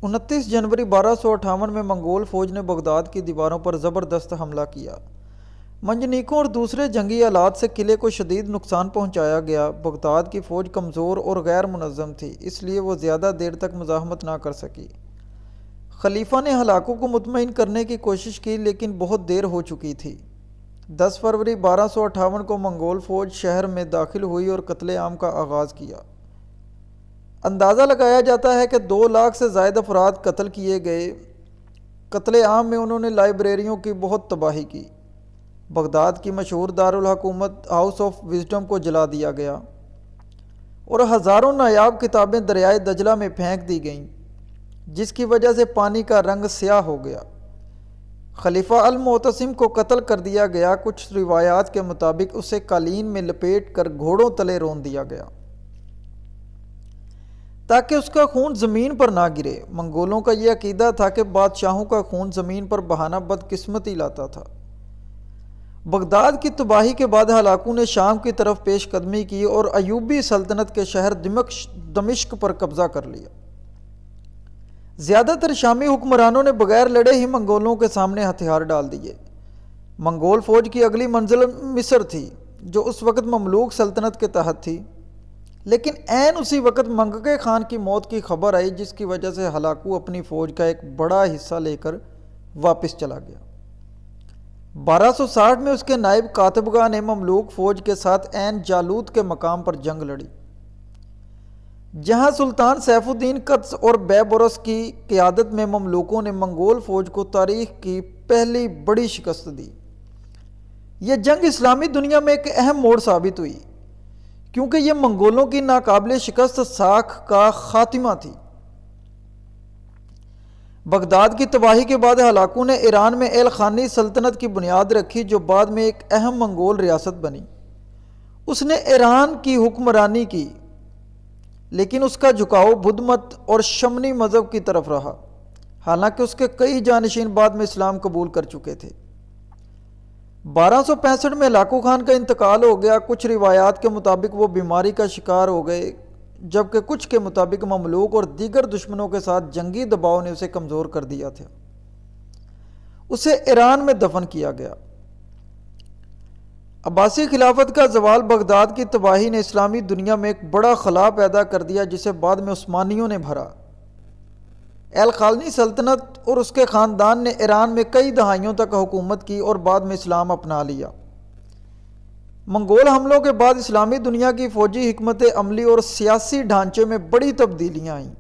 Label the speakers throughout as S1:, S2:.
S1: 29 جنوری 1258 میں منگول فوج نے بغداد کی دیواروں پر زبردست حملہ کیا۔ منجنیقوں اور دوسرے جنگی آلات سے قلعے کو شدید نقصان پہنچایا گیا۔ بغداد کی فوج کمزور اور غیر منظم تھی، اس لیے وہ زیادہ دیر تک مزاحمت نہ کر سکی۔ خلیفہ نے ہلاکوں کو مطمئن کرنے کی کوشش کی لیکن بہت دیر ہو چکی تھی۔ 10 فروری 1258 کو منگول فوج شہر میں داخل ہوئی اور قتل عام کا آغاز کیا۔ اندازہ لگایا جاتا ہے کہ 2 لاکھ سے زائد افراد قتل کیے گئے۔ قتل عام میں انہوں نے لائبریریوں کی بہت تباہی کی۔ بغداد کی مشہور دارالحکومت ہاؤس آف وزڈم کو جلا دیا گیا اور ہزاروں نایاب کتابیں دریائے دجلہ میں پھینک دی گئیں، جس کی وجہ سے پانی کا رنگ سیاہ ہو گیا۔ خلیفہ المعتصم کو قتل کر دیا گیا۔ کچھ روایات کے مطابق اسے قالین میں لپیٹ کر گھوڑوں تلے رون دیا گیا تاکہ اس کا خون زمین پر نہ گرے۔ منگولوں کا یہ عقیدہ تھا کہ بادشاہوں کا خون زمین پر بہانا بدقسمتی لاتا تھا۔ بغداد کی تباہی کے بعد ہلاکوں نے شام کی طرف پیش قدمی کی اور ایوبی سلطنت کے شہر دمشق پر قبضہ کر لیا۔ زیادہ تر شامی حکمرانوں نے بغیر لڑے ہی منگولوں کے سامنے ہتھیار ڈال دیے۔ منگول فوج کی اگلی منزل مصر تھی، جو اس وقت مملوک سلطنت کے تحت تھی، لیکن عین اسی وقت منگکے خان کی موت کی خبر آئی، جس کی وجہ سے ہلاکو اپنی فوج کا ایک بڑا حصہ لے کر واپس چلا گیا۔ 1260 میں اس کے نائب کاتبگاہ نے مملوک فوج کے ساتھ عین جالوت کے مقام پر جنگ لڑی، جہاں سلطان سیف الدین قدس اور بیبرس کی قیادت میں مملوکوں نے منگول فوج کو تاریخ کی پہلی بڑی شکست دی۔ یہ جنگ اسلامی دنیا میں ایک اہم موڑ ثابت ہوئی، کیونکہ یہ منگولوں کی ناقابل شکست ساکھ کا خاتمہ تھی۔ بغداد کی تباہی کے بعد ہلاکو نے ایران میں ایلخانی سلطنت کی بنیاد رکھی، جو بعد میں ایک اہم منگول ریاست بنی۔ اس نے ایران کی حکمرانی کی، لیکن اس کا جھکاؤ بدھ مت اور شمنی مذہب کی طرف رہا، حالانکہ اس کے کئی جانشین بعد میں اسلام قبول کر چکے تھے۔ 1265 میں ہلاکو خان کا انتقال ہو گیا۔ کچھ روایات کے مطابق وہ بیماری کا شکار ہو گئے، جبکہ کچھ کے مطابق مملوک اور دیگر دشمنوں کے ساتھ جنگی دباؤ نے اسے کمزور کر دیا تھا۔ اسے ایران میں دفن کیا گیا۔ عباسی خلافت کا زوال بغداد کی تباہی نے اسلامی دنیا میں ایک بڑا خلا پیدا کر دیا، جسے بعد میں عثمانیوں نے بھرا۔ ایلخانی سلطنت اور اس کے خاندان نے ایران میں کئی دہائیوں تک حکومت کی اور بعد میں اسلام اپنا لیا۔ منگول حملوں کے بعد اسلامی دنیا کی فوجی حکمت عملی اور سیاسی ڈھانچے میں بڑی تبدیلیاں آئیں۔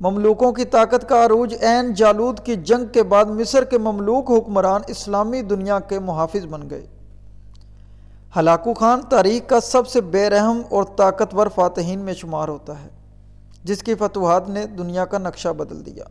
S1: مملوکوں کی طاقت کا عروج عین جالوت کی جنگ کے بعد مصر کے مملوک حکمران اسلامی دنیا کے محافظ بن گئے۔ ہلاکو خان تاریخ کا سب سے بے رحم اور طاقتور فاتحین میں شمار ہوتا ہے، جس کی فتوحات نے دنیا کا نقشہ بدل دیا۔